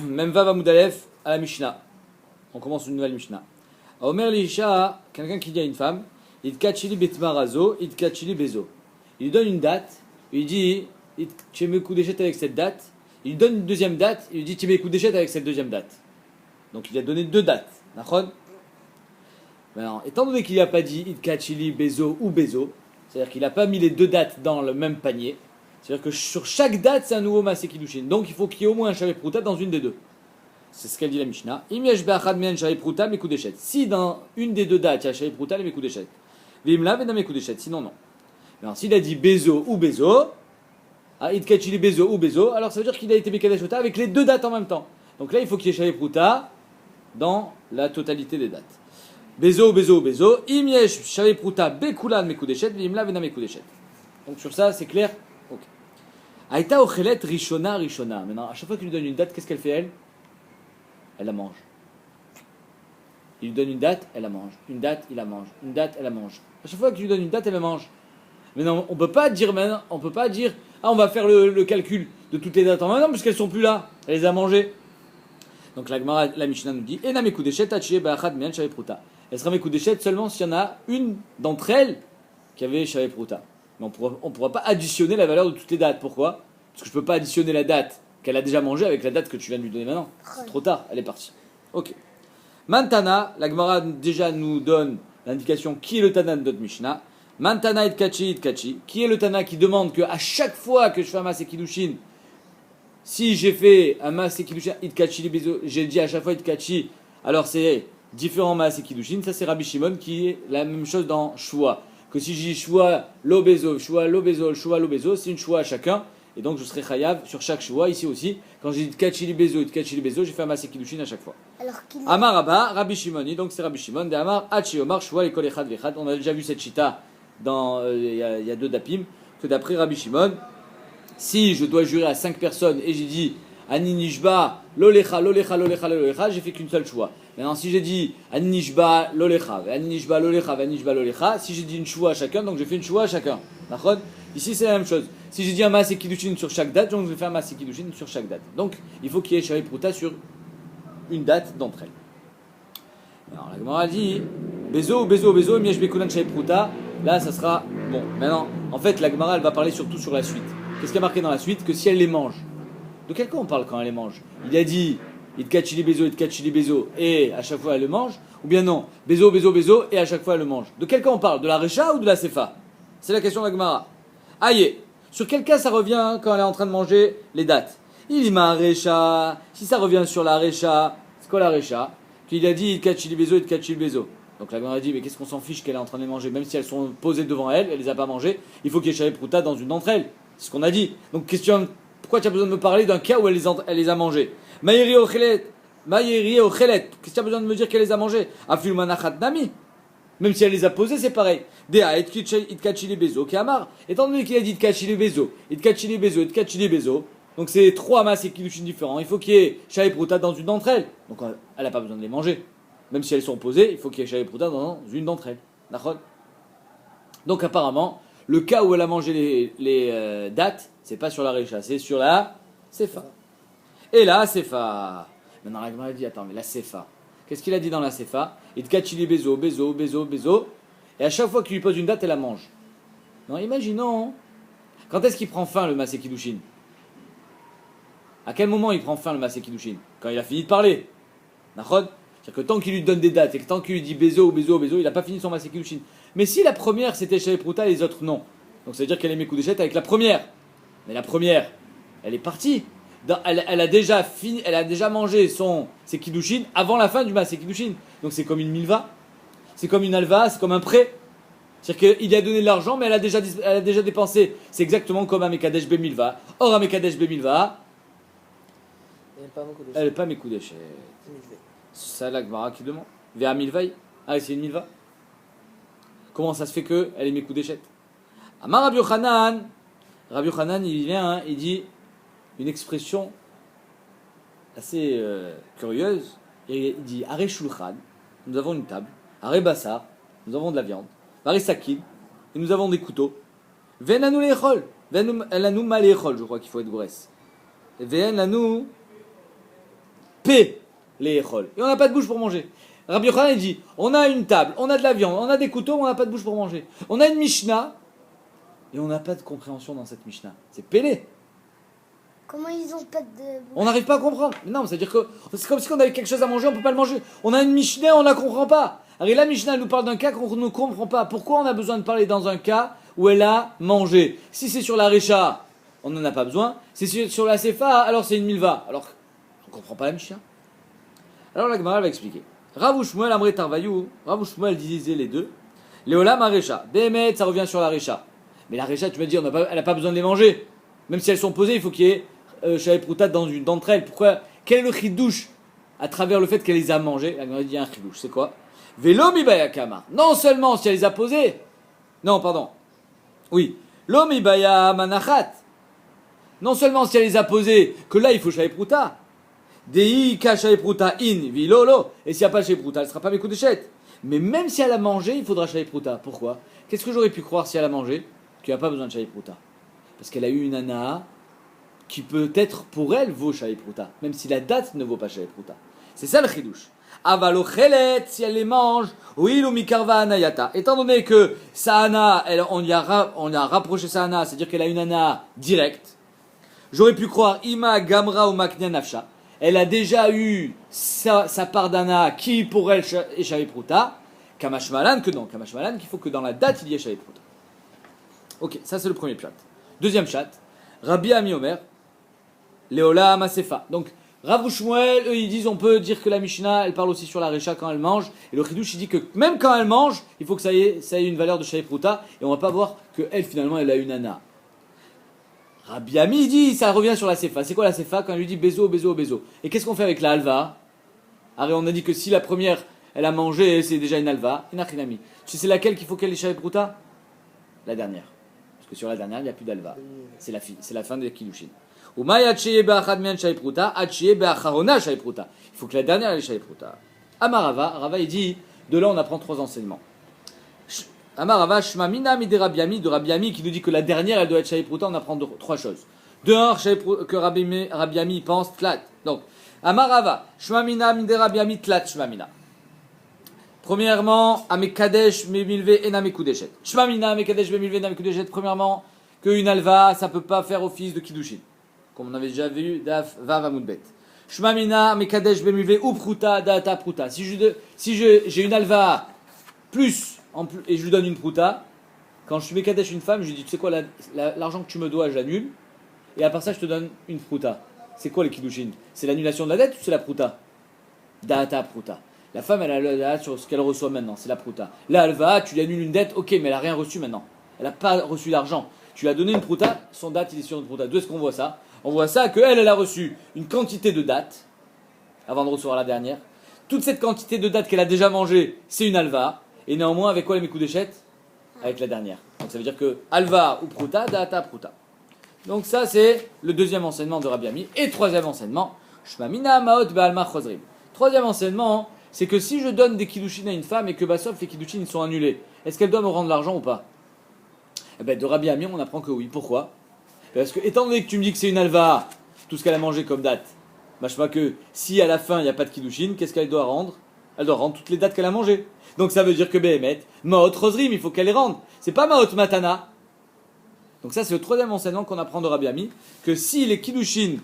Même Vav Amoudalef à la Mishnah. On commence une nouvelle Mishnah. Omer Lisha, quelqu'un qui dit à une femme, Itkachili Betmarazo, Itkachili Bezo. Il lui donne une date, il lui dit, tu mets coup d'échette avec cette date. Il lui donne une deuxième date, il lui dit, tu mets coup d'échette avec cette deuxième date. Donc il a donné deux dates. D'accord? Maintenant, étant donné qu'il n'a pas dit Itkachili Bezo ou Bezo, c'est-à-dire qu'il n'a pas mis les deux dates dans le même panier, c'est-à-dire que sur chaque date, c'est un nouveau Maaseh Kiddushin. Donc il faut qu'il y ait au moins un Shavei Pruta dans une des deux. C'est ce qu'elle dit la Mishnah. Imyesh be'achad men Shavei Pruta mekudeshet. Si dans une des deux dates, il y a Shavei Pruta, les mekudeshet. Vimla vena mekudeshet. Sinon, non. Alors s'il a dit Bezo ou Bezo, Itkachili Bezo ou Bezo, alors ça veut dire qu'il a été Mekadesh Ota avec les deux dates en même temps. Donc là, il faut qu'il y ait Shavei Pruta dans la totalité des dates. Bezo, Bezo, Bezo. Imyesh Shavei Pruta bekulan mekudeshet. Vimla vena mekudeshet. Donc sur ça, c'est clair. Ok. Aïta ochelet rishona rishona. Maintenant, à chaque fois qu'il lui donne une date, qu'est-ce qu'elle fait elle? Elle la mange. Il lui donne une date, elle la mange. Une date, il la mange. Une date, elle la mange. À chaque fois qu'il lui donne une date, elle la mange. Mais non, on peut pas dire maintenant, on peut pas dire on va faire le calcul de toutes les dates en même temps puisqu'elles sont plus là. Elle les a mangées. Donc la Gemara, la Mishnah nous dit Ena mekudeshet achie ba'achad mian shavei pruta. Elle sera mekudeshet seulement s'il y en a une d'entre elles qui avait shavei pruta. Mais on pourra pas additionner la valeur de toutes les dates. Pourquoi? Parce que je peux pas additionner la date qu'elle a déjà mangée avec la date que tu viens de lui donner maintenant. C'est trop tard, elle est partie. Ok. Mantana, la Gemara déjà nous donne l'indication qui est le Tana de notre Mishnah. Mantana et Kachi. Qui est le Tana qui demande qu'à chaque fois que je fais un Maaseh Kiddushin, si j'ai fait un Maaseh Kiddushin, Itkachi, j'ai dit à chaque fois Itkachi, alors c'est différent Maaseh Kiddushin. Ça c'est Rabbi Shimon qui est la même chose dans Shua. Que si j'ai Shua lo bezo, Shua lo bezo, Shua lo bezo, c'est une Shua à chacun. Et donc je serai chayav sur chaque Shua, ici aussi. Quand j'ai dit Tkachili bezo, Tkachili bezo, j'ai fait un Maaseh Kiddushin à chaque fois. Amar Abba, Rabbi Shimoni, donc c'est Rabbi Shimon, de Amar, Hachi Omar, Shua, Ekol Echad Vechad. On a déjà vu cette chita dans, il y a deux dapim, que d'après Rabbi Shimon, si je dois jurer à 5 personnes et j'ai dit Ani Nishba, Lolecha, Lolecha, Lolecha, Lolecha, j'ai fait qu'une seule Shua. Maintenant, si j'ai dit Ani Nishba, Lolecha, Ani Nishba, Lolecha, Ani Nishba, Lolecha, si j'ai dit une Shua à chacun, donc j'ai fait une Shua à chacun. D'accord? Ici, c'est la même chose. Si j'ai dit un Maaseh Kiddushin sur chaque date, donc je vais faire un Maaseh Kiddushin sur chaque date. Donc, il faut qu'il y ait Shavei Pruta sur une date d'entre elles. Alors, la Gemara dit Bezo, Bezo, Bezo, Miesh Bekulan Shavei Pruta. Là, ça sera. Bon, maintenant, en fait, la Gemara, elle va parler surtout sur la suite. Qu'est-ce qui est marqué dans la suite? Que si elle les mange. De quel cas on parle quand elle les mange? Il a dit Itkachili Bezo, Itkachili Bezo, et à chaque fois elle le mange? Ou bien non, Bezo, Bezo, Bezo, et à chaque fois elle le mange? De quel cas on parle? De la Recha ou de la Sefa? C'est la question de la Gemara. Aïe, sur quel cas ça revient quand elle est en train de manger les dates? Il y a Recha. Si ça revient sur la Recha, c'est quoi la Recha? Qu'il a dit Itkachili Bezo, Itkachili Bezo. Donc la Gemara dit mais qu'est-ce qu'on s'en fiche qu'elle est en train de les manger? Même si elles sont posées devant elle, elle les a pas mangées, il faut qu'il y ait Shavei Pruta dans une d'entre elles. C'est ce qu'on a dit. Donc question, pourquoi tu as besoin de me parler d'un cas où elle les a mangées? Maïri Ochelet, qu'est-ce que tu as besoin de me dire qu'elle les a mangées? Afil Manachat Nami. Même si elle les a posées, c'est pareil. Dea Itkachili Bezo, Kamar. Étant donné qu'il a dit Itkachili Bezo, Itkachili Bezo, Itkachili Bezo, donc c'est trois Maaseh Kiddushin différents, il faut qu'il y ait Shavei Pruta dans une d'entre elles. Donc elle n'a pas besoin de les manger. Même si elles sont posées, il faut qu'il y ait Shavei Pruta dans une d'entre elles. D'accord? Donc apparemment, le cas où elle a mangé les dates, c'est pas sur la Recha, c'est sur la Sefa. Et la Sefa. Maintenant la Gemara dit attends, mais la Sefa. Qu'est-ce qu'il a dit dans la Sefa? Itkachili Bezo, Bezo, Bezo, Bezo. Et à chaque fois qu'il lui pose une date, elle la mange. Non, imaginons. Quand est-ce qu'il prend fin le Maaseh Kiddushin? À quel moment il prend fin le Maaseh Kiddushin? Quand il a fini de parler. D'accord? C'est-à-dire que tant qu'il lui donne des dates et que tant qu'il lui dit Bezo, Bezo, Bezo, il n'a pas fini son Maaseh Kiddushin. Mais si la première c'était Shavei Pruta et les autres non. Donc ça veut dire qu'elle est Mekudeshet avec la première. Mais la première, elle est partie. Elle a déjà fini, elle a déjà mangé ses Kiddushin avant la fin du Maaseh Kiddushin. Donc c'est comme une milva, c'est comme une alva, c'est comme un prêt. C'est-à-dire qu'il a donné de l'argent, mais elle a déjà dépensé. C'est exactement comme un Mekadesh Bemilva. Or un Mekadesh Bemilva, elle n'est pas Mekudeshet. C'est ça la Gemara qui demande. Vers Milvaï. Ah, c'est une milva. Comment ça se fait qu'elle est Mekudeshet? Amar Rabbi Yochanan. Rabbi Yochanan, il vient, il dit une expression assez curieuse. Il dit Are Shulchan, nous avons une table. Are Bassar, nous avons de la viande. Are Sakin, et nous avons des couteaux. Ven lanu le'echol. Ven lanu ma le'echol, je crois qu'il faut être gresse. Ven lanu paix les échols. Et on n'a pas de bouche pour manger. Rabbi Yochanan il dit, on a une table, on a de la viande, on a des couteaux, on n'a pas de bouche pour manger. On a une Mishnah, et on n'a pas de compréhension dans cette Mishnah. C'est pélé. Comment ils ont pas de... On n'arrive pas à comprendre. Mais non, c'est-à-dire que c'est comme si on avait quelque chose à manger, on ne peut pas le manger. On a une Mishnah, on ne la comprend pas. Alors la Mishnah elle nous parle d'un cas qu'on ne comprend pas. Pourquoi on a besoin de parler dans un cas où elle a mangé? Si c'est sur la Récha, on n'en a pas besoin. Si c'est sur la Sefa, alors c'est une Milva. Alors, on ne comprend pas la Mishnah. Alors la Gemara va expliquer. Rav Shmuel Amre Tarvayou, Rav Shmuel disait les deux. Léolam Arecha. Bémet, ça revient sur la Récha. Mais la Récha, tu me dis, elle n'a pas besoin de les manger. Même si elles sont posées, il faut qu'il y ait Shavet Prouta d'entre elles. Pourquoi? Quel est le chidouche à travers le fait qu'elle les a mangées? La Gemara dit un chidouche, c'est quoi? Velo mibaya kama. Non seulement si elle les a posées. Non, pardon. Oui. Lo mibaya manachat. Non seulement si elle les a posées, que là il faut Shavet Prouta. Dei ka Shavet Prouta in vilolo. Et s'il n'y a pas Shavet Prouta, elle ne sera pas Mekoudeshet. Mais même si elle a mangé, il faudra Shavet Prouta. Pourquoi? Qu'est-ce que j'aurais pu croire si elle a mangé? Qu'il n'y a pas besoin de Shavet Prouta. Parce qu'elle a eu une ana qui peut-être pour elle vaut Shavet Prouta, même si la date ne vaut pas Shavet Prouta. C'est ça le chidouche. Avalochelet, si elle les mange, oui, ou mikarva anayata. Étant donné que sa ana, on y a rapproché sa ana, c'est-à-dire qu'elle a une ana directe, j'aurais pu croire ima gamra ou maknya nafsha. Elle a déjà eu sa part d'ana qui pour elle est Shavet Prouta. Kamashmalan que non, Kamashmalan qu'il faut que dans la date il y ait Shavet Prouta. Ok, ça c'est le premier chat. Deuxième chat, Rabbi Ami Omer, Léola Masefa. Donc, Rav Shmuel, eux, ils disent on peut dire que la Mishnah, elle parle aussi sur la Récha quand elle mange. Et le Chidouche, il dit que même quand elle mange, il faut que ça ait une valeur de Shavet Prouta. Et on va pas voir qu'elle, finalement, elle a une ana. Rabbi Ami, il dit, ça revient sur la Sefa. C'est quoi la Sefa? Quand elle lui dit Bézo, Bézo, Bézo. Et qu'est-ce qu'on fait avec la Halva? Alors, on a dit que si la première, elle a mangé, c'est déjà une Halva. Inachinami. Tu sais laquelle qu'il faut qu'elle ait Shavet Prouta? La dernière. Parce que sur la dernière, il n'y a plus d'Halva. C'est la fin de Kiddushin. Il faut que la dernière ait Shavet Prouta. Amarava, Rava il dit, de là on apprend trois enseignements. Amarava, Shmamina mi de Rabbi Ami qui nous dit que la dernière elle doit être Shavet Prouta, on apprend trois choses. De un, que Rabbi Ami pense tlat. Donc, Amarava, Shmamina mi de Rabbi Ami tlat Shmamina. Premièrement, Amekadesh memilve enamekudeshet. Shmamina Amekadesh memilve enamekudeshet. Premièrement, qu'une alva, ça peut pas faire office de Kiddushin. Comme on avait déjà vu, Daf Vav Amudbet. Shmamina Amekadesh memilve upruta data pruta. Si j'ai une alva plus et je lui donne une pruta, quand je suis Mekadesh une femme, je lui dis tu sais quoi, l'argent que tu me dois, je l'annule. Et à part ça, je te donne une pruta. C'est quoi le Kiddushin? C'est l'annulation de la dette ou c'est la pruta? Data pruta. La femme, elle a la date sur ce qu'elle reçoit maintenant, c'est la pruta. Là, elle va, tu lui annules une dette, ok, mais elle n'a rien reçu maintenant. Elle n'a pas reçu d'argent. Tu lui as donné une pruta, son date, il est sur une pruta. D'où est-ce qu'on voit ça? On voit ça qu'elle a reçu une quantité de dates avant de recevoir la dernière. Toute cette quantité de dates qu'elle a déjà mangée, c'est une alva. Et néanmoins, avec quoi les Mekoudeshet? Avec la dernière. Donc ça veut dire que alva ou pruta, data pruta. Donc ça, c'est le deuxième enseignement de Rabbi Ami. Et troisième enseignement, Shmamina maot ba'alma chozrim. Troisième enseignement, c'est que si je donne des kiddushin à une femme et que Bassof les kiddushin sont annulés, est-ce qu'elle doit me rendre l'argent ou pas? Eh ben, de Rabbi Ami, on apprend que oui. Pourquoi? Parce que, étant donné que tu me dis que c'est une alva, tout ce qu'elle a mangé comme date, bah, je vois que si à la fin il n'y a pas de kiddushin, qu'est-ce qu'elle doit rendre? Elle doit rendre toutes les dates qu'elle a mangées. Donc ça veut dire que Behemet, Maot Rosrim, il faut qu'elle les rende. C'est pas Maot Matana. Donc ça, c'est le troisième enseignement qu'on apprend de Rabbi Ami, que si les kiddushin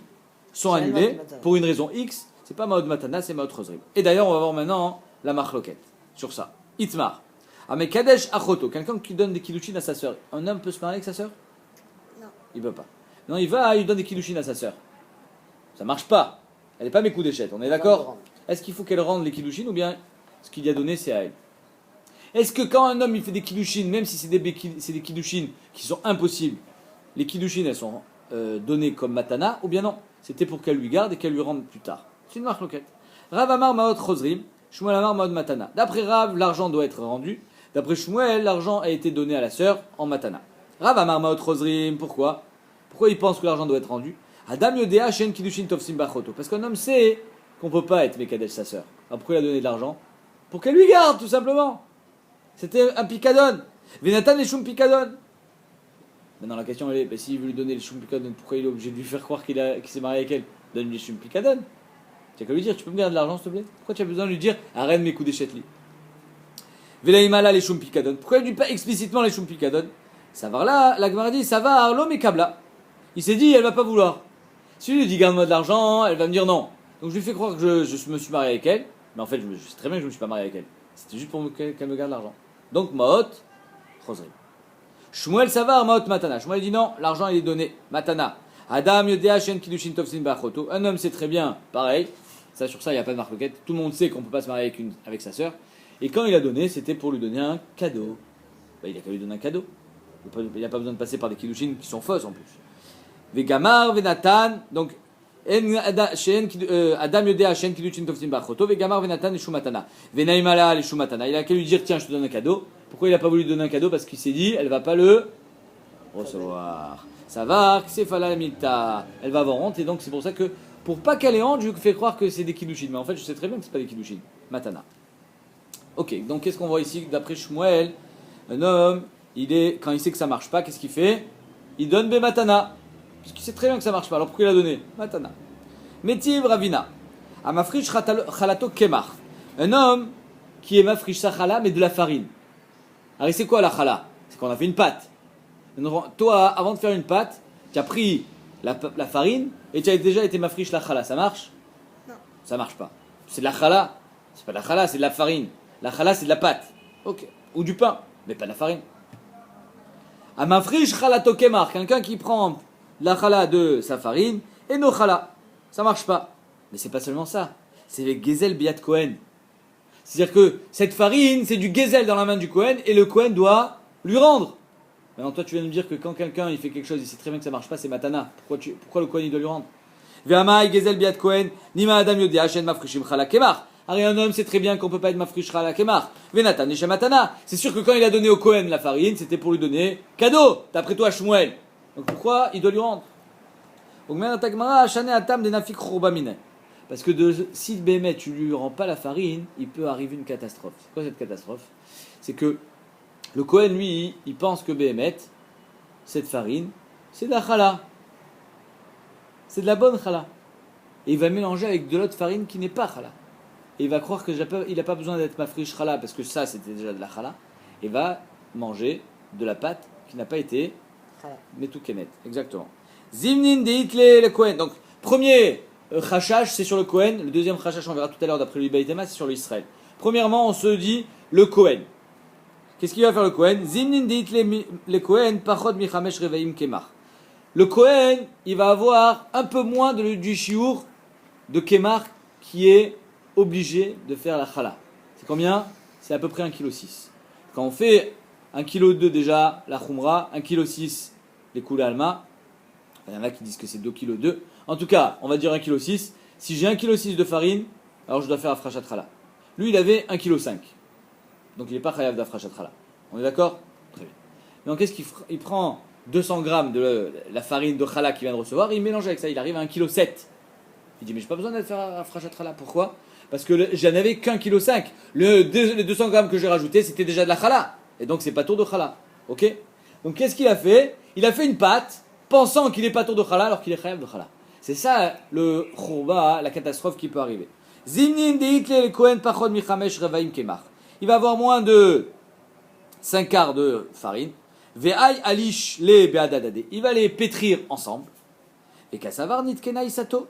sont annulés, pour une raison X, c'est pas Maod Matana, c'est Maod Rosrim. Et d'ailleurs, on va voir maintenant la marloquette sur ça. Itmar. Ame Kadesh Achoto, quelqu'un qui donne des kiddushin à sa sœur. Un homme peut se marier avec sa sœur? Non. Il peut pas. Non, il donne des kiddushin à sa sœur. Ça marche pas. Elle n'est pas Mekoudeshet, on est d'accord? Est-ce qu'il faut qu'elle rende les kiddushin ou bien ce qu'il y a donné, c'est à elle? Est-ce que quand un homme il fait des kiddushin, même si c'est des kiddushin qui sont impossibles, les kiddushin elles sont données comme matana ou bien non? C'était pour qu'elle lui garde et qu'elle lui rende plus tard. C'est une marque loquette. Rav Amar Maot Chosrim, Shmuel Amar Maot Matana. D'après Rav, l'argent doit être rendu. D'après Shmuel, l'argent a été donné à la sœur en matana. Rav Amar Maot Chosrim, pourquoi? Pourquoi il pense que l'argent doit être rendu? Adam Yodea Shen Kiddushin Tovsim Bachoto. Parce qu'un homme sait qu'on ne peut pas être Mekadesh sa sœur. Alors pourquoi il a donné de l'argent? Pour qu'elle lui garde, tout simplement. C'était un picadon. Venatan les Shum picadon. Maintenant la question est, s'il veut lui donner les Shum picadon, pourquoi il est obligé de lui faire croire qu'il s'est marié avec elle? Donne-lui les Shum picadon. Tu n'as qu'à lui dire, tu peux me garder de l'argent s'il te plaît? Pourquoi tu as besoin de lui dire, arrête mes coups d'échetli? Velaimala les shum pikadon. Pourquoi il ne dit pas explicitement les shum pikadon? Ça va là, la Gemara dit, ça va arlo mais kabla. Il s'est dit, elle va pas vouloir. Si je lui dis, garde-moi de l'argent, elle va me dire non. Donc je lui fais croire que je me suis marié avec elle, mais en fait, je sais très bien que je me suis pas marié avec elle. C'était juste pour qu'elle me garde l'argent. Donc Maot, Choserim. Shmuel Savar, Maot Matana. Shmuel dit non, l'argent il est donné. Matana. Adam Yodea Shen Kiddushin Tovsin Bachoto. Un homme sait très bien, pareil. Ça, sur ça, il n'y a pas de marque-loquette. Tout le monde sait qu'on ne peut pas se marier avec sa sœur. Et quand il a donné, c'était pour lui donner un cadeau. Il a qu'à lui donner un cadeau. Il n'a pas besoin de passer par des Kiddushin qui sont fausses en plus. Vegamar, Venatan. Donc, Adam Yodea Shen Kiddushin Tovsin Bachoto. Vegamar, Venatan et Shumatana. Venaimala et Shumatana. Il a qu'à lui dire tiens, je te donne un cadeau. Pourquoi il n'a pas voulu lui donner un cadeau? Parce qu'il s'est dit elle va pas le recevoir. Ça va, c'est falamita. Elle va avoir honte et donc c'est pour ça que pour pas qu'elle ait honte, je lui fais croire que c'est des kiddushin. Mais en fait, je sais très bien que c'est pas des kiddushin. Matana. Ok, donc qu'est-ce qu'on voit ici d'après Shmuel? Un homme, quand il sait que ça marche pas, qu'est-ce qu'il fait? Il donne Matana. Parce qu'il sait très bien que ça marche pas. Alors pourquoi il a donné? Matana. Metiv Ravina. Amafrish Chalato Kemar. Un homme qui est mafrish sachala mais de la farine. Alors c'est quoi la chala? C'est qu'on a fait une pâte. Toi, avant de faire une pâte, tu as pris la farine et tu as déjà été mafrish la chala. Ça marche? Non. Ça marche pas. C'est de la chala. C'est pas de la chala, c'est de la farine. La chala, c'est de la pâte. Ok. Ou du pain, mais pas de la farine. A mafrish chalato kemar. Quelqu'un qui prend la chala de sa farine et no chala. Ça marche pas. Mais c'est pas seulement ça. C'est les gezel biat Kohen. C'est-à-dire que cette farine, c'est du gezel dans la main du Kohen et le Kohen doit lui rendre. Maintenant, toi, tu viens de me dire que quand quelqu'un il fait quelque chose, il sait très bien que ça marche pas, c'est matana. Pourquoi le Kohen il doit lui rendre? Ve'amai gezel biat Kohen, nima adam yodea shen mafrishim chala kemar. Un homme sait très bien qu'on peut pas être mafrish chala kemar. Ve'natan neshem matana. C'est sûr que quand il a donné au Kohen la farine, c'était pour lui donner cadeau. D'après toi, Shmuel. Donc pourquoi il doit lui rendre? Parce que si Bémet tu lui rends pas la farine, il peut arriver une catastrophe. C'est quoi cette catastrophe? C'est que le Kohen, lui, il pense que Bémet, cette farine, c'est de la chala. C'est de la bonne chala. Et il va mélanger avec de l'autre farine qui n'est pas chala. Et il va croire qu'il n'a pas besoin d'être mafrish chala parce que ça, c'était déjà de la chala. Et va manger de la pâte qui n'a pas été metoukenet. Exactement. Zimnin deitle le Kohen. Donc, premier chachach, c'est sur le Kohen. Le deuxième chachach, on verra tout à l'heure d'après le Baïtema, c'est sur l'Israël. Premièrement, on se dit le Kohen. Qu'est-ce qu'il va faire le Kohen? Zimnin deitle le Kohen, pachod michamesh revaim kemar. Le Kohen, il va avoir un peu moins du shiur de kemar qui est obligé de faire la chala. C'est combien? C'est à peu près 1,6 kg. Quand on fait 1,2 kg déjà, la khumra, 1,6 kg les koulé alma, il y en a qui disent que c'est 2,2 kg. En tout cas, on va dire 1,6 kg. Si j'ai 1,6 kg de farine, alors je dois faire afrachat chala. Lui, il avait 1,5 kg. Donc il n'est pas chayav d'afrachat chala. On est d'accord? Très bien. Donc qu'est-ce qu'il il prend 200 grammes de la farine de chala qu'il vient de recevoir, et il mélange avec ça, il arrive à 1,7 kg. Il dit mais j'ai pas besoin de faire afrachat chala. Pourquoi? Parce que j'en avais qu'1,5 kg. Les 200 grammes que j'ai rajouté, c'était déjà de la chala. Et donc c'est pas tour de chala. Ok? Donc qu'est-ce qu'il a fait? Il a fait une pâte, pensant qu'il n'est pas tour de chala alors qu'il est chayav de chala. C'est ça le khourba, la catastrophe qui peut arriver. Zimnin deitle le Kohen pachod michamesh revaim kemach. Il va avoir moins de 5 quarts de farine. Ve'ai alish le be'adadade. Il va les pétrir ensemble. Et kassavar nitkena isato.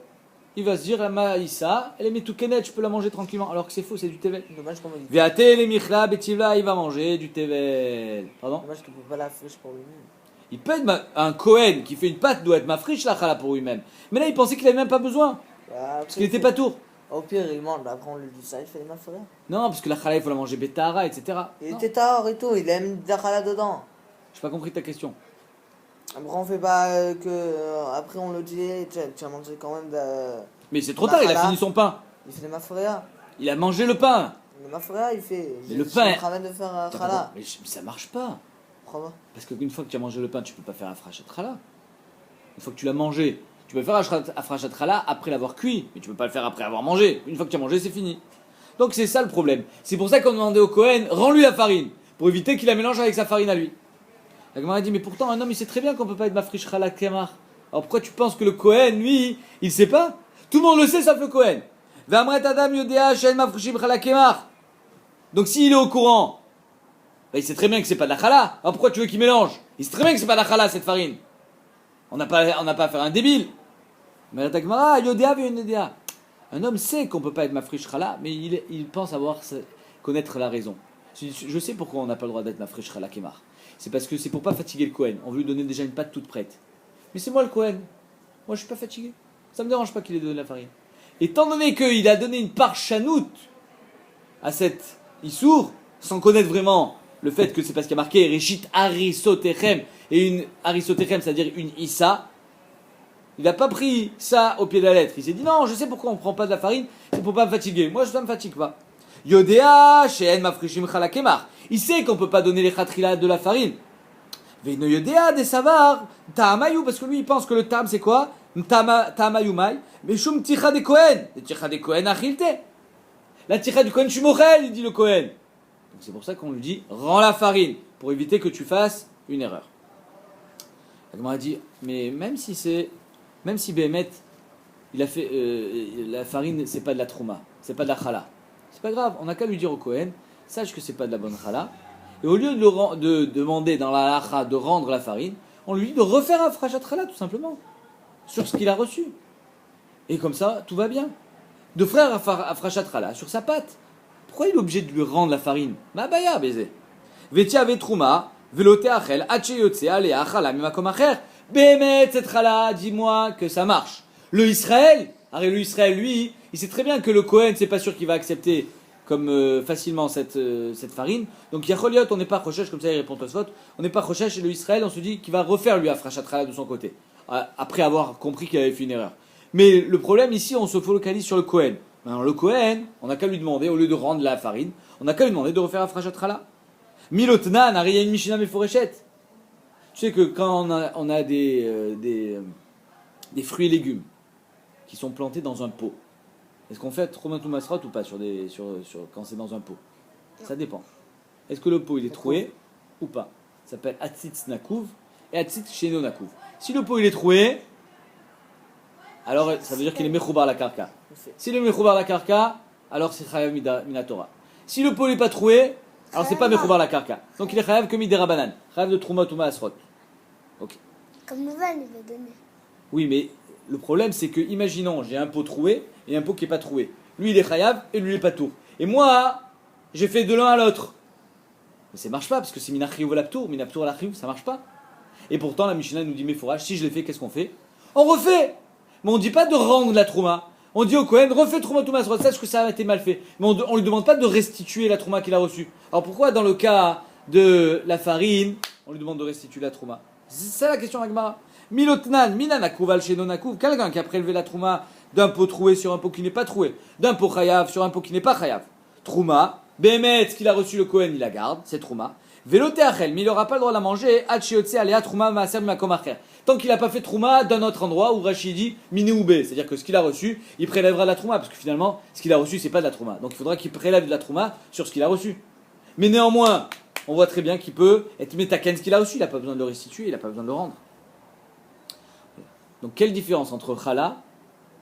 Il va se dire la maïssa, elle est metoukenet, je peux la manger tranquillement. Alors que c'est faux, c'est du tevel. Dommage qu'on me dit. Ve'ate le michla betivla, il va manger du tevel. Pardon? Dommage qu'il ne peut pas la friche pour lui-même. Il peut être un Kohen qui fait une pâte doit être mafriche la chala pour lui-même. Mais là, il pensait qu'il n'avait même pas besoin. Parce qu'il n'était pas tour. Au pire, il mange, après on lui dit ça, il fait des mafrères. Non, parce que la chala, il faut la manger betahara, etc. Il Non. était tard et tout, il aime de la chala dedans. J'ai pas compris ta question. Après on fait pas après on le dit, tu as mangé quand même de. Mais c'est trop tard, il a fini son pain. Il fait des mafrères. Il a mangé le pain. Le mafrères, il fait. Mais le pain. Je suis en train de faire chala. Mais ça marche pas. Pourquoi pas? Parce qu'une fois que tu as mangé le pain, tu peux pas faire afrachat chala. Une fois que tu l'as mangé, tu peux faire afrachat chala après l'avoir cuit. Mais tu peux pas le faire après avoir mangé. Une fois que tu as mangé, c'est fini. Donc c'est ça le problème. C'est pour ça qu'on demandait au Kohen, rends-lui la farine. Pour éviter qu'il la mélange avec sa farine à lui. La Gemara dit, mais pourtant un homme il sait très bien qu'on peut pas être mafrish chala kemar. Alors pourquoi tu penses que le Kohen, lui, il sait pas? Tout le monde le sait sauf le Kohen. Ve'amret adam yodea she'en mafrishim chala kemar. Donc s'il est au courant, bah, il sait très bien que c'est pas de la chala. Alors pourquoi tu veux qu'il mélange? Il sait très bien que c'est pas de la chala cette farine. On n'a pas à faire un débile. Mais la Gemara, yodea ve'yodea. Un homme sait qu'on peut pas être mafrish chala, mais il pense connaître la raison. Je sais pourquoi on n'a pas le droit d'être mafrish chala kemar. C'est parce que c'est pour pas fatiguer le Kohen. On veut lui donner déjà une pâte toute prête. Mais c'est moi le Kohen. Moi je suis pas fatigué. Ça me dérange pas qu'il ait donné la farine. Étant donné qu'il a donné une part chanout à cette Issour, sans connaître vraiment le fait que c'est parce qu'il y a marqué Reshit Harisotechem, et une Harisotechem, c'est-à-dire une Issa, il n'a pas pris ça au pied de la lettre. Il s'est dit non, je sais pourquoi on ne prend pas de la farine, c'est pour pas me fatiguer. Moi, ça ne me fatigue pas. Yodea, She'en Mafrishim Chala Kemar. Il sait qu'on ne peut pas donner les khatrila de la farine. Veino Yodea, des savars, Ta'amayou, parce que lui, il pense que le tam, c'est quoi? Ta'amayou mai, mais Shum Ticha de Kohen. Le Ticha de Kohen Achilte. La Ticha du Kohen Shumochel, il dit le Kohen. Donc c'est pour ça qu'on lui dit rends la farine, pour éviter que tu fasses une erreur. La Gemara dit, mais même si Béhémet, il a fait la farine, c'est pas de la trouma, c'est pas de la chala. C'est pas grave, on n'a qu'à lui dire au Kohen, sache que c'est pas de la bonne chala. Et au lieu de demander dans la halacha de rendre la farine, on lui dit de refaire un frachat chala tout simplement, sur ce qu'il a reçu. Et comme ça, tout va bien. De faire un frachat chala sur sa pâte. Pourquoi il est obligé de lui rendre la farine? Ma baya baiser. Vetia vetrouma, velote achel, hache yotse, alea chala, mimakom acher. Béhémet, cette chala, dis-moi que ça marche. Le Israël, lui, il sait très bien que le Kohen, c'est pas sûr qu'il va accepter comme facilement cette farine. Donc Yacholiot, on n'est pas recherche, comme ça il répond Tosfot, on n'est pas recherche, et le Israël, on se dit qu'il va refaire lui à frachat chala de son côté, après avoir compris qu'il avait fait une erreur. Mais le problème ici, on se focalise sur le Kohen. Maintenant, le Kohen, on n'a qu'à lui demander, au lieu de rendre la farine, on n'a qu'à lui demander de refaire un frachat chala. Milotnan, Ariya une Mishina Meforeshet. Tu sais que quand on a des fruits et légumes qui sont plantés dans un pot, est-ce qu'on fait Tromatou Masrot ou pas quand c'est dans un pot? Ça dépend. Est-ce que le pot il est troué ou pas? Ça s'appelle Atzitz Nakouv et Atzitz Sheno Nakouv. Si le pot il est troué, alors ça veut dire qu'il est Mechoubar la Karka. Si le Mechoubar la Karka, alors c'est Chayav Minatora. Si le pot n'est pas troué, alors c'est pas Mechoubar la Karka. Donc il est Chayav que Midera Banan. Chayav de Tromatou Masrot. Ok. Comme nouvelle, il va donner. Oui, mais le problème c'est que, imaginons, j'ai un pot troué et un pot qui n'est pas troué. Lui il est Chayav et lui il est pas tour. Et moi, j'ai fait de l'un à l'autre. Mais ça marche pas parce que c'est Minachriou à la Ptour, Minaptour à la Chriou, ça marche pas. Et pourtant la Mishnah nous dit mais fourrage, si je l'ai fait, qu'est-ce qu'on fait? On refait. Mais on ne dit pas de rendre la trouma. On dit au Kohen, refais trouma tout masrot, sache que ça a été mal fait. Mais on ne lui demande pas de restituer la trouma qu'il a reçue. Alors pourquoi dans le cas de la farine, on lui demande de restituer la trouma? C'est ça la question Agmara. Milotnan, minanakuv al shenonakuv, quelqu'un qui a prélevé la trouma d'un pot troué sur un pot qui n'est pas troué, d'un pot chayav sur un pot qui n'est pas chayav. Trouma, Béhémet, ce qu'il a reçu le Kohen, il la garde, c'est trouma. Velote achel, mais il n'aura pas le droit de la manger, hachiotse alea trouma maaser makom acher. Tant qu'il n'a pas fait trouma d'un autre endroit où Rachid dit minoubé, c'est-à-dire que ce qu'il a reçu, il prélèvera de la trouma, parce que finalement, ce qu'il a reçu, c'est pas de la trouma. Donc il faudra qu'il prélève de la trouma sur ce qu'il a reçu. Mais néanmoins, on voit très bien qu'il peut être métaken ce qu'il a reçu, il n'a pas besoin de le restituer, il n'a pas besoin de le rendre. Donc quelle différence entre chala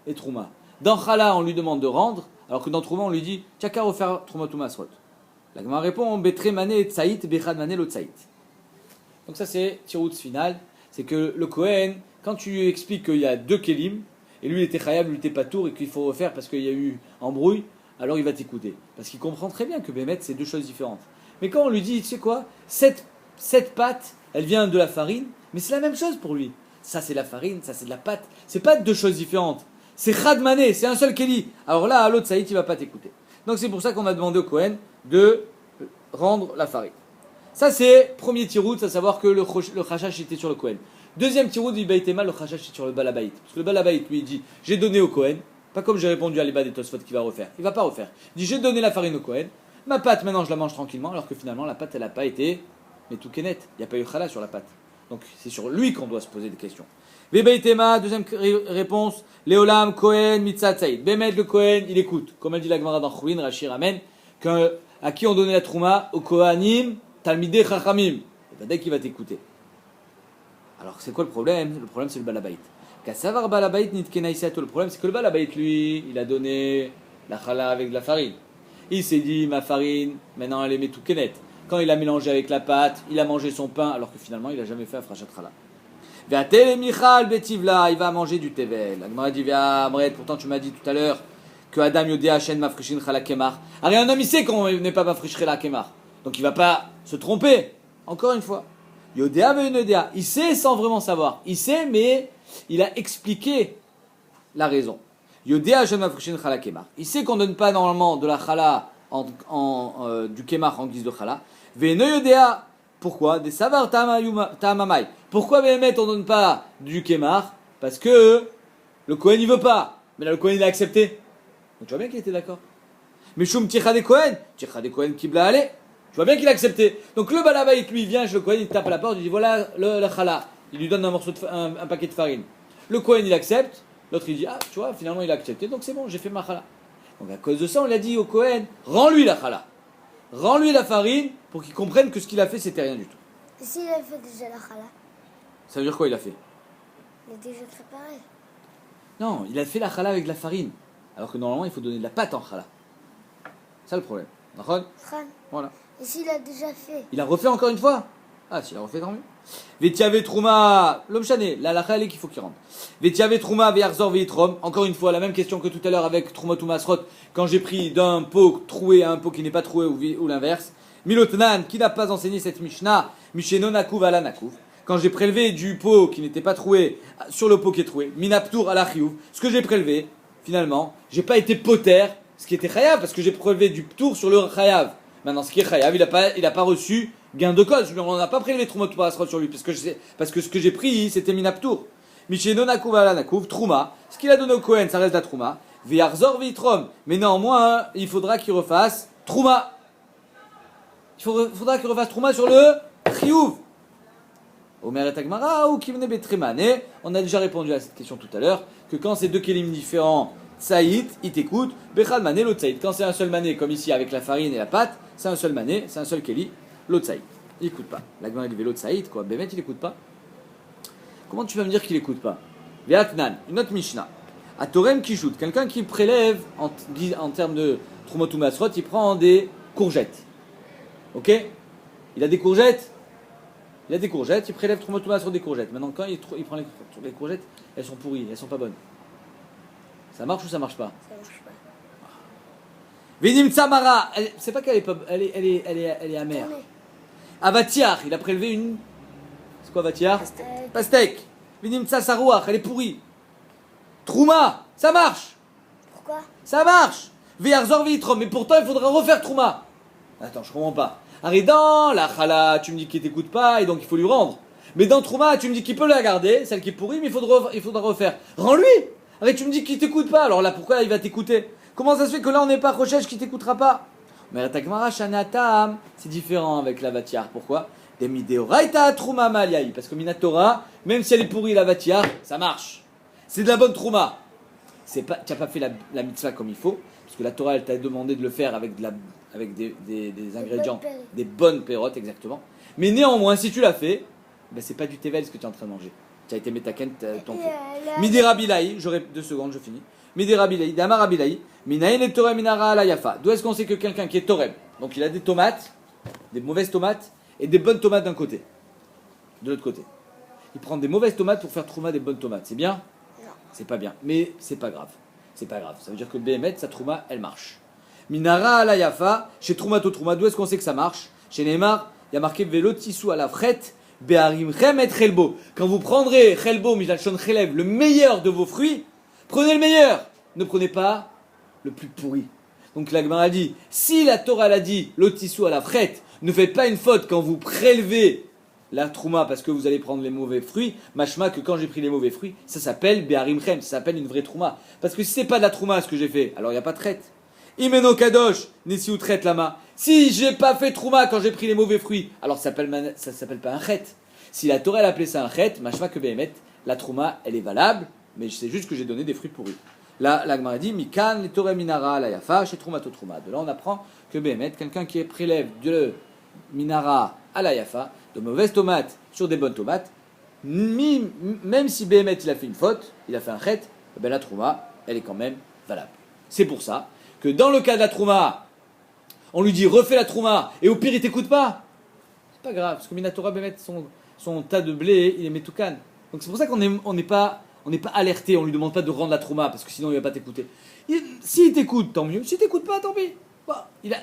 et trouma? Dans chala, on lui demande de rendre, alors que dans trouma, on lui dit t'as qu'à refaire trouma tout masrot. La Gemara répond betre mané tsaït bechad mané lo tsaït. Donc ça c'est tirout final, c'est que le Kohen, quand tu lui expliques qu'il y a deux kelim, et lui il était khayab, lui il était pas tour, et qu'il faut refaire parce qu'il y a eu embrouille, alors il va t'écouter. Parce qu'il comprend très bien que Béhémet c'est deux choses différentes. Mais quand on lui dit, tu sais quoi, cette pâte, elle vient de la farine, mais c'est la même chose pour lui. Ça c'est la farine, ça c'est de la pâte, c'est pas deux choses différentes. C'est khad mané, c'est un seul keli. Alors là, à l'autre saïd, il va pas t'écouter. Donc c'est pour ça qu'on a demandé au Kohen de rendre la farine. Ça c'est premier tirout, à savoir que le chachash était sur le Kohen. Deuxième tirout du Baïtéma, le chachash est sur le Balabait. Parce que le Balabait lui il dit j'ai donné au Kohen, pas comme j'ai répondu à l'Eba des Tosfot qui va refaire. Il va pas refaire. Il dit j'ai donné la farine au Kohen, ma pâte maintenant je la mange tranquillement, alors que finalement la pâte elle a pas été, mais tout est net. Il n'y a pas eu chala sur la pâte. Donc c'est sur lui qu'on doit se poser des questions. Baïtéma, deuxième réponse, Léolam, Kohen, Mitzat Saïd. Bémet le Kohen, il écoute. Comme elle dit la Gemara dans Chouin, Rashi ramène, à qui on donnait la trouma? Au Kohanim, Talmidei Chachamim. Et ben dès qu'il va t'écouter. Alors c'est quoi le problème? Le problème c'est le Balabait. Kassavar Balabait nitkenaïsato. Le problème c'est que le Balabait lui, il a donné la challah avec de la farine. Il s'est dit, ma farine, maintenant elle est metoukenet. Quand il a mélangé avec la pâte, il a mangé son pain, alors que finalement il n'a jamais fait afrachat challah. Ve'atel michal betivla, il va manger du tevel. La Gemara dit, pourtant tu m'as dit tout à l'heure que Adam yodea Hashem mafrishin chala kemar. Alors un homme il sait qu'on n'est pas mafrish la kemar. Donc il ne va pas se tromper. Encore une fois. Yodea ve'yodea. Il sait sans vraiment savoir. Il sait, mais il a expliqué la raison. Yodea Hashem mafrishin chala kemar. Il sait qu'on ne donne pas normalement de la chala du kemar en guise de chala. Ve'no yodea. Pourquoi? Des savar ta'amamai. Pourquoi Béhémet on ne donne pas du kemar? Parce que le Kohen il veut pas. Mais là le Kohen il a accepté. Donc tu vois bien qu'il était d'accord. Mais Shum Ticha des Kohen Kibla allé. Tu vois bien qu'il a accepté. Donc le balabait lui il vient chez le Kohen, il tape à la porte, il dit voilà le chala. Il lui donne un paquet de farine. Le Kohen il accepte. L'autre il dit ah tu vois finalement il a accepté donc c'est bon j'ai fait ma chala. Donc à cause de ça on l'a dit au Kohen rends-lui la chala. Rends-lui la farine pour qu'il comprenne que ce qu'il a fait c'était rien du tout. Et s'il a fait déjà la challah, Ça veut dire quoi il a fait? il est déjà préparé. Non, il a fait la chala avec de la farine. Alors que normalement il faut donner de la pâte en chala. C'est ça le problème. D'accord? Fran, Voilà. et s'il a déjà fait? Il a refait encore une fois? Ah, s'il a refait, tant mieux. Vetiave Trouma, l'homme chané, la chalé qu'il faut qu'il rentre. Vetiave Trouma, Veyarzor, Veitrom. Encore une fois, la même question que tout à l'heure avec Trouma Toumasrot. Quand j'ai pris d'un pot troué à un pot qui n'est pas troué ou l'inverse. Milotnan, qui n'a pas enseigné cette Mishnah, Misheno Nakouv ala Nakouv. Quand j'ai prélevé du pot qui n'était pas troué sur le pot qui est troué, Minaptour ala Chiyuv. Ce que j'ai prélevé, finalement, j'ai pas été poter, ce qui était chayav, parce que j'ai prélevé du ptour sur le chayav. Maintenant, ce qui est chayav, il a pas reçu gain de cause. On n'a pas prélevé Trouma Toumasrot sur lui, parce que ce que j'ai pris, c'était Minaptour. Misheno Nakouv ala Nakouv, Trouma. Ce qu'il a donné au Kohen, ça reste la Trouma. Veyarzor Vitrom. Mais néanmoins, il faudra qu'il refasse Trouma. Il faudra qu'il refasse Trouma sur le Chiyuv. Omer et Agmara ou Kivne Betremane. On a déjà répondu à cette question tout à l'heure, que quand c'est deux kelim différents, Saïd, il t'écoute, Bechad Mané, l'autre Saïd. Quand c'est un seul mané, comme ici avec la farine et la pâte, c'est un seul mané, c'est un seul keli, l'autre Saïd. Il n'écoute pas. L'Agmara dit l'autre Saïd, quoi. Bémet, il n'écoute pas. Comment tu vas me dire qu'il n'écoute pas? Veatnan, une autre Mishnah. À Torem Kishut, quelqu'un qui prélève en termes de Trumot ou Masrot, il prend des courgettes. Ok? Il a des courgettes. Il prélève Trumot ou Masrot des courgettes. Maintenant, quand il prend les courgettes, elles sont pourries, elles sont pas bonnes. Ça marche ou ça marche pas? Ça marche pas. Vinim Tsamara, c'est pas qu'elle est pas, elle est amère. Tourné. Avatiar, il a prélevé une. C'est quoi Avatiar? Pastèque. Vinim Tsasarouach, elle est pourrie. Trouma, ça marche. Pourquoi? Ça marche. Veyarzor Vitrom, mais pourtant il faudra refaire Trouma. Attends, je comprends pas. Arrête dans la chala, tu me dis qu'il t'écoute pas et donc il faut lui rendre. Mais dans Trouma, tu me dis qu'il peut la garder, celle qui est pourrie, mais il faudra refaire. Rends-lui. Arrête, tu me dis qu'il t'écoute pas, alors là pourquoi il va t'écouter? Comment ça se fait que là on n'est pas Rochèche qui t'écoutera pas? Mais Takmara Shanatam, c'est différent avec la Vatiar. Pourquoi? Trouma Maliaï. Parce que Minatora, même si elle est pourrie la Vatiar, ça marche. C'est de la bonne Trouma. Tu n'as pas fait la mitzvah comme il faut, parce que la Torah elle t'a demandé de le faire avec des ingrédients, des bonnes pérottes exactement. Mais néanmoins, si tu l'as fait, ben c'est pas du tevel ce que tu es en train de manger. Tu as été métaken ton feu. Midi Rabilaï, j'aurai 2 secondes, je finis. Midi Rabilaï, Damar Rabilaï, Minaïn et Torem Minara ala Yafa. D'où est-ce qu'on sait que quelqu'un qui est Torem, donc il a des tomates, des mauvaises tomates, et des bonnes tomates d'un côté, de l'autre côté. Il prend des mauvaises tomates pour faire Trouma des bonnes tomates. C'est bien? Non. C'est pas bien, mais c'est pas grave. C'est pas grave. Ça veut dire que Béhémet, sa Trouma, elle marche. Minara ala Yafa, chez Troumato Trouma, d'où est-ce qu'on sait que ça marche? Chez Neymar, il y a marqué Velo Tissou à la frette, Beharim Chem et Chelbo. Quand vous prendrez Chelbo, Mijachon Chelev, le meilleur de vos fruits, prenez le meilleur. Ne prenez pas le plus pourri. Donc la Gemara a dit, si la Torah l'a dit, Lotissou à la frette, ne faites pas une faute quand vous prélevez la Trouma parce que vous allez prendre les mauvais fruits. Machma que quand j'ai pris les mauvais fruits, ça s'appelle Beharim Chem, ça s'appelle une vraie Trouma. Parce que si c'est pas de la Trouma ce que j'ai fait, alors il n'y a pas de traite. Imeno Kadosh, Nessi ou traite lama. Si j'ai pas fait Trouma quand j'ai pris les mauvais fruits, alors ça s'appelle pas un chet. Si la Torah elle appelait ça un chet, machma que Béhémet, la Trouma elle est valable, mais c'est juste que j'ai donné des fruits pourris. Là, la Gemara dit, Mikan, les Torah Minara, la Yafa, chez Troumato Trouma. De là, on apprend que Béhémet, quelqu'un qui prélève de Minara à la Yafa, de mauvaises tomates sur des bonnes tomates, même si Béhémet il a fait une faute, il a fait un chet, ben la Trouma, elle est quand même valable. C'est pour ça que dans le cas de la trouma, on lui dit refais la trouma, et au pire il t'écoute pas, c'est pas grave, parce que Minatora Bémet, son tas de blé, il est métoukan. Donc c'est pour ça qu'on n'est pas alerté, on lui demande pas de rendre la trouma, parce que sinon il va pas t'écouter. S'il t'écoute, tant mieux, s'il t'écoute pas, tant pis. Bon,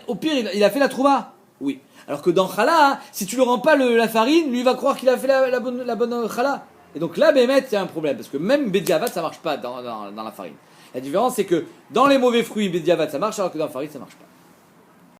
au pire, il a fait la trouma. Oui. Alors que dans Chala, si tu lui rends pas la farine, lui il va croire qu'il a fait la bonne Chala. Et donc là, Bémet, il y a un problème, parce que même Bediavat, ça marche pas dans la farine. La différence, c'est que dans les mauvais fruits, Bediavat, ça marche, alors que dans la farine, ça marche pas.